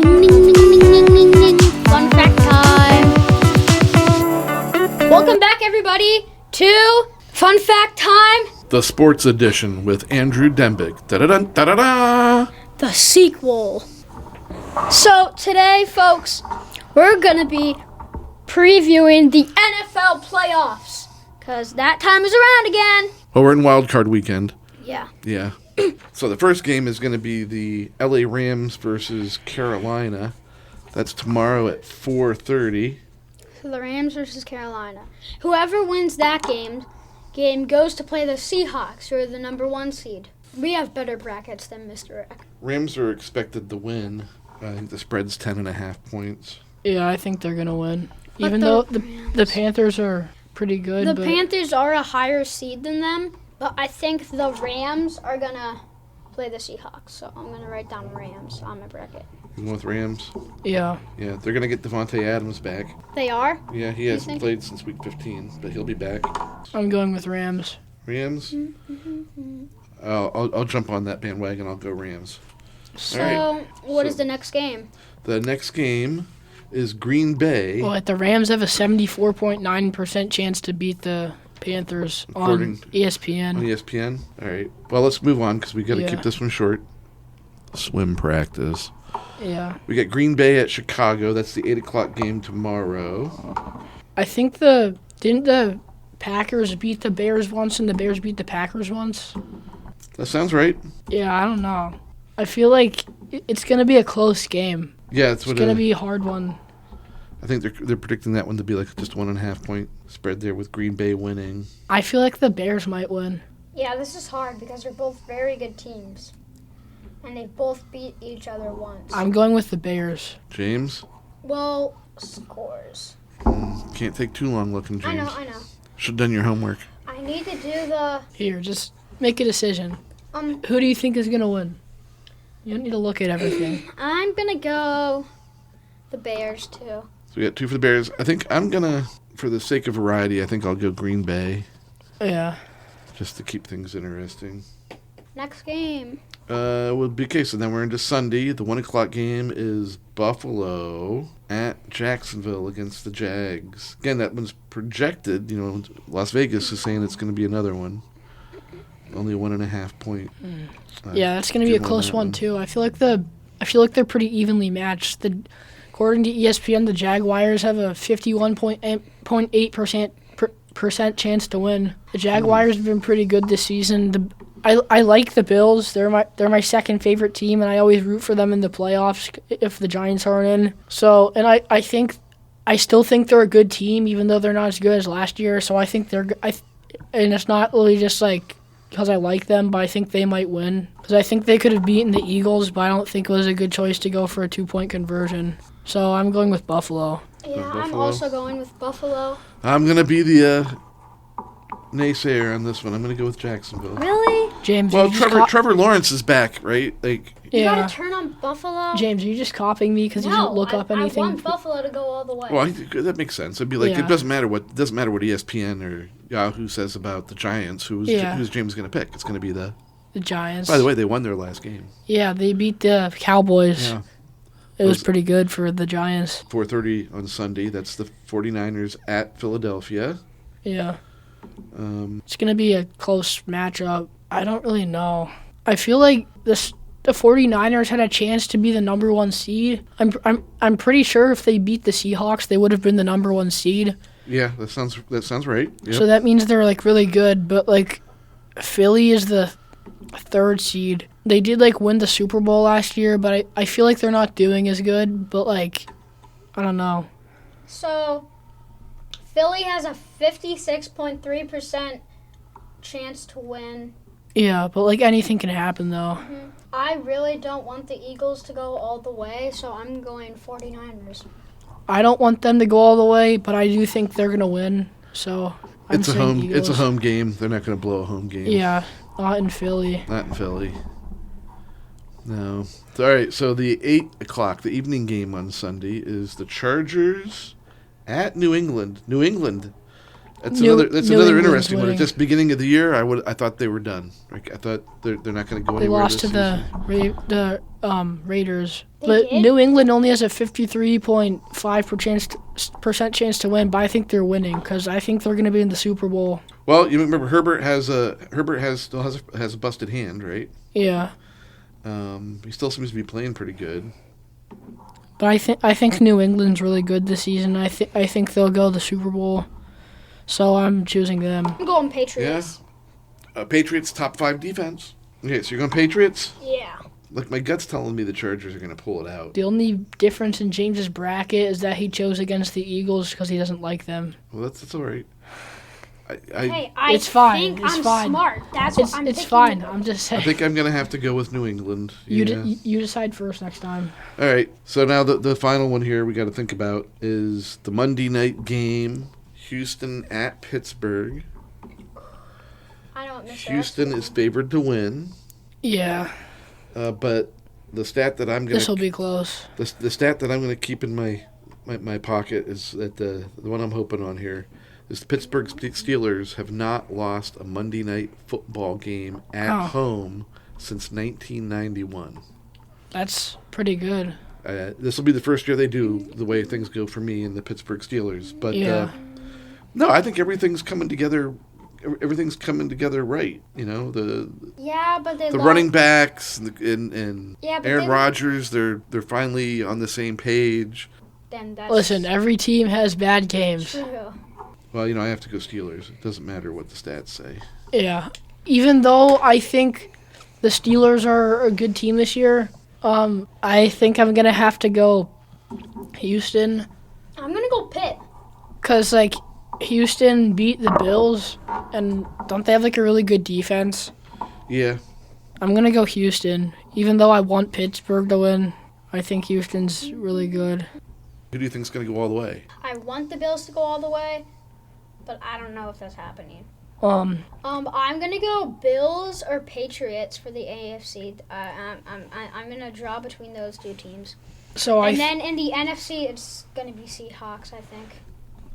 Ding, ding, ding, ding, ding, ding, ding. Fun fact time. Welcome back, everybody, to Fun Fact Time. The Sports Edition with Andrew Dembeck. Da-da-dun, da-da-da! The sequel. So today, folks, we're going to be previewing the NFL playoffs because that time is around again. Well, we're in Wild Card Weekend. Yeah. Yeah. So the first game is going to be the LA Rams versus Carolina. That's tomorrow at 4:30. So the Rams versus Carolina. Whoever wins that game goes to play the Seahawks, who are the number 1 seed. We have better brackets than Mr. Eck. Rams are expected to win. I think the spread's 10.5 points. Yeah, I think they're going to win. But Even though the Panthers are pretty good. The Panthers are a higher seed than them, but I think the Rams are going to play the Seahawks. So I'm going to write down Rams on my bracket. You going with Rams? Yeah. Yeah, they're going to get Devontae Adams back. They are? Yeah, he hasn't played since week 15, but he'll be back. I'm going with Rams. Rams? I'll jump on that bandwagon. I'll go Rams. So, All right. what is the next game? The next game is Green Bay. Well, the Rams have a 74.9% chance to beat the Panthers on According- ESPN. On ESPN? All right. Well, let's move on because we got to Yeah. keep this one short. Swim practice. Yeah. We got Green Bay at Chicago. That's the 8 o'clock game tomorrow. I think didn't the Packers beat the Bears once and the Bears beat the Packers once? That sounds right. Yeah, I don't know. I feel like it's going to be a close game. Yeah, that's It's what going to be a hard one. I think they're predicting that one to be like just 1.5 point spread there with Green Bay winning. I feel like the Bears might win. Yeah, this is hard because they're both very good teams. And they both beat each other once. I'm going with the Bears. James? Well, scores. Can't take too long looking, James. I know. Should have done your homework. I need to do the... Here, just make a decision. Who do you think is going to win? You don't need to look at everything. I'm going to go the Bears, too. So we got 2 for the Bears. I think I'm going to, for the sake of variety, I think I'll go Green Bay. Yeah. Just to keep things interesting. Next game. Will be okay. So then we're into Sunday. The 1 o'clock game is Buffalo at Jacksonville against the Jags. Again, that one's projected. Las Vegas is saying it's going to be another one. Only 1.5 point. Yeah, that's going to be a close one too. I feel like they're pretty evenly matched. According to ESPN, the Jaguars have a 51.8% chance to win. The Jaguars have been pretty good this season. I like the Bills. They're my second favorite team, and I always root for them in the playoffs if the Giants aren't in. So, and I still think they're a good team, even though they're not as good as last year. So I think and it's not really just like because I like them, but I think they might win. Because I think they could have beaten the Eagles, but I don't think it was a good choice to go for a 2-point conversion. So I'm going with Buffalo. Yeah, I'm also going with Buffalo. I'm going to be the naysayer on this one. I'm going to go with Jacksonville. Really? James, Well, Trevor Lawrence is back, right? You gotta turn on Buffalo? James, are you just copying me because you didn't look up anything? I want Buffalo to go all the way. Well, that makes sense. It'd be like it doesn't matter what ESPN or Yahoo says about the Giants. Who's James going to pick? It's going to be the Giants. By the way, they won their last game. Yeah, they beat the Cowboys. Yeah. It was pretty good for the Giants. 4:30 on Sunday. That's the 49ers at Philadelphia. Yeah. It's going to be a close matchup. I don't really know. I feel like the 49ers had a chance to be the number 1 seed. I'm pretty sure if they beat the Seahawks, they would have been the number 1 seed. Yeah, that sounds right. Yep. So that means they're really good, but Philly is the 3rd seed. They did win the Super Bowl last year, but I feel like they're not doing as good, but I don't know. So Philly has a 56.3% chance to win. Yeah, but anything can happen though. Mm-hmm. I really don't want the Eagles to go all the way, so I'm going 49ers. I don't want them to go all the way, but I do think they're gonna win. So it's a home game. They're not gonna blow a home game. Yeah, not in Philly. Not in Philly. No. All right. So the 8 o'clock, the evening game on Sunday is the Chargers at New England. New England. That's another interesting one. At this beginning of the year, I thought they were done. I thought they're not going to go anywhere. They lost to the Raiders. They But did? New England only has a 53.5% chance to win, but I think they're winning because I think they're going to be in the Super Bowl. Well, you remember Herbert still has a busted hand, right? Yeah. He still seems to be playing pretty good. But I think New England's really good this season. I think they'll go to the Super Bowl. So I'm choosing them. I'm going Patriots. Patriots top 5 defense. Okay, so you're going Patriots? Yeah. Look, my gut's telling me the Chargers are going to pull it out. The only difference in James's bracket is that he chose against the Eagles because he doesn't like them. Well, that's all right. Hey, It's fine. think It's I'm fine. smart. That's what I'm It's thinking. fine. I'm just I saying. think I'm going to have to go with New England. You Yeah. you decide first next time. All right, so now the final one here we got to think about is the Monday night game, Houston at Pittsburgh. I don't miss Houston is favored to win, Yeah, but the stat that I'm going this will to be close. the stat that I'm going to keep in my pocket is that the one I'm hoping on here is the Pittsburgh Steelers have not lost a Monday night football game at home since 1991. That's pretty good. This will be the first year they do the way things go for me and the Pittsburgh Steelers. But Yeah. no, I think everything's coming together. Everything's coming together right. You know, the Yeah, but they running backs and Yeah, but Aaron they- Rodgers. They're finally on the same page. Then that's Listen, every team has bad games. true. Well, you know, I have to go Steelers. It doesn't matter what the stats say. Yeah. Even though I think the Steelers are a good team this year, I think I'm going to have to go Houston I'm gonna go Pitt. because, like, Houston beat the Bills, and don't they have, like, a really good defense? Yeah. I'm going to go Houston. Even though I want Pittsburgh to win, I think Houston's really good. Who do you think's going to go all the way? I want the Bills to go all the way, but I don't know if that's happening. Um, I'm gonna go Bills or Patriots for the AFC. I'm gonna draw between those two teams, so and then in the NFC, it's gonna be Seahawks.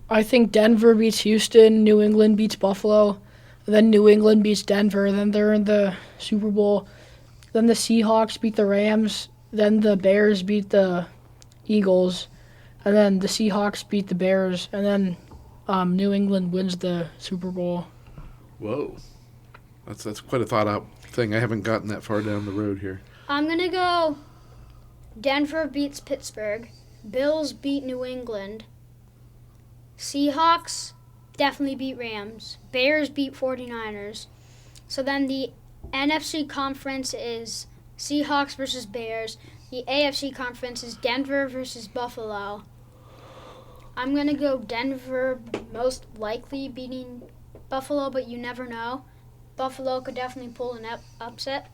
I think Denver beats Houston, New England beats Buffalo, then New England beats Denver, then they're in the Super Bowl. Then the Seahawks beat the Rams, then the Bears beat the Eagles, and then the Seahawks beat the Bears, and then New England wins the Super Bowl. Whoa. That's quite a thought out thing. I haven't gotten that far down the road here. I'm gonna go Denver beats Pittsburgh, Bills beat New England, Seahawks definitely beat Rams, Bears beat 49ers. So then the NFC conference is Seahawks versus Bears. The AFC conference is Denver versus Buffalo. I'm going to go Denver, most likely beating Buffalo, but you never know. Buffalo could definitely pull an upset.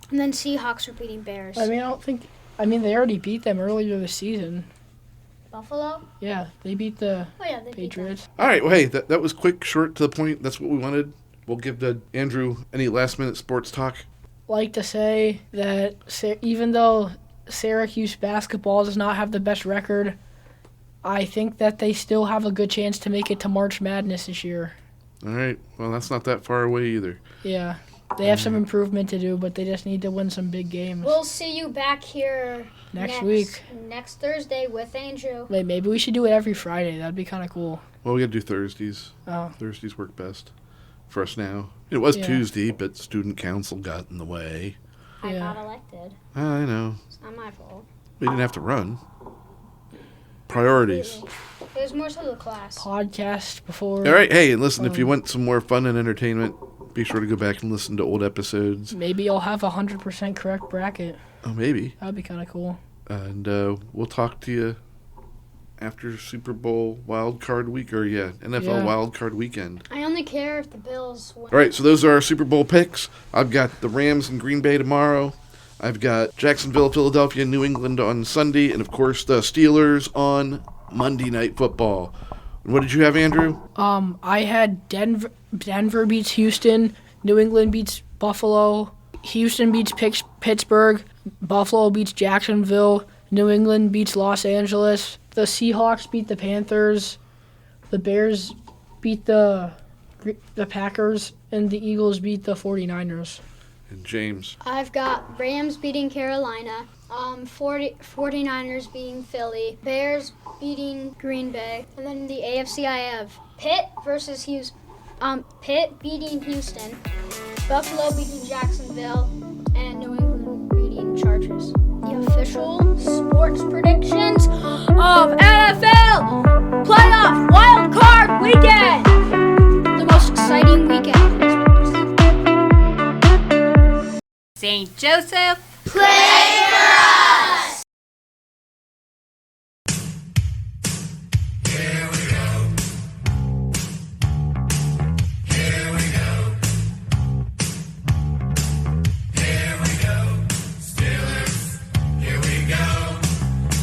And then Seahawks are beating Bears. I mean, they already beat them earlier this season. Buffalo? Yeah, they beat the Oh, yeah, they beat them. Patriots. All right. Well, hey, that was quick, short, to the point. That's what we wanted. We'll give Andrew any last-minute sports talk. Like to say that even though Syracuse basketball does not have the best record, I think that they still have a good chance to make it to March Madness this year. All right. Well, that's not that far away either. Yeah, they have some improvement to do, but they just need to win some big games. We'll see you back here Next week. Next Thursday with Andrew. Wait, maybe we should do it every Friday. That'd be kind of cool. Well, we got to do Thursdays. Oh. Thursdays work best for us now. It was Yeah. Tuesday, but student council got in the way. I Yeah. got elected. I know. It's not my fault. We didn't have to run. Priorities. It was more so the class. Podcast before. All right. Hey, and listen, if you want some more fun and entertainment, be sure to go back and listen to old episodes. Maybe I'll have 100% correct bracket. Oh, maybe. That'd be kind of cool. And we'll talk to you after Super Bowl wild card week, or NFL Yeah. wild card weekend. I only care if the Bills win. All right, so those are our Super Bowl picks. I've got the Rams in Green Bay tomorrow. I've got Jacksonville, Philadelphia, and New England on Sunday, and of course the Steelers on Monday Night Football. What did you have, Andrew? I had Denver beats Houston, New England beats Buffalo, Houston beats Pittsburgh, Buffalo beats Jacksonville, New England beats Los Angeles, the Seahawks beat the Panthers, the Bears beat the Packers, and the Eagles beat the 49ers. And James. I've got Rams beating Carolina, 49ers beating Philly, Bears beating Green Bay, and then the AFC I have Pitt versus Houston. Pitt beating Houston, Buffalo beating Jacksonville, and New England beating Chargers. The official sports predictions of NFL Playoff Wild Card Weekend. The most exciting weekend in sports. St. Joseph, Play for us! Here we go. Here we go. Here we go. Steelers, here we go.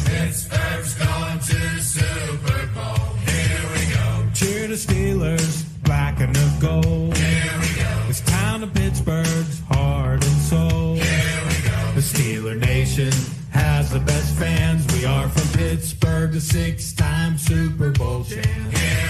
Pittsburgh's going to the Super Bowl. Here we go. Cheer the Steelers, black and the gold. Here we go. It's town of Pittsburgh's heart and soul. Here we go. The Steeler Nation has the best fans. We are from Pittsburgh, the 6-time Super Bowl champ. Here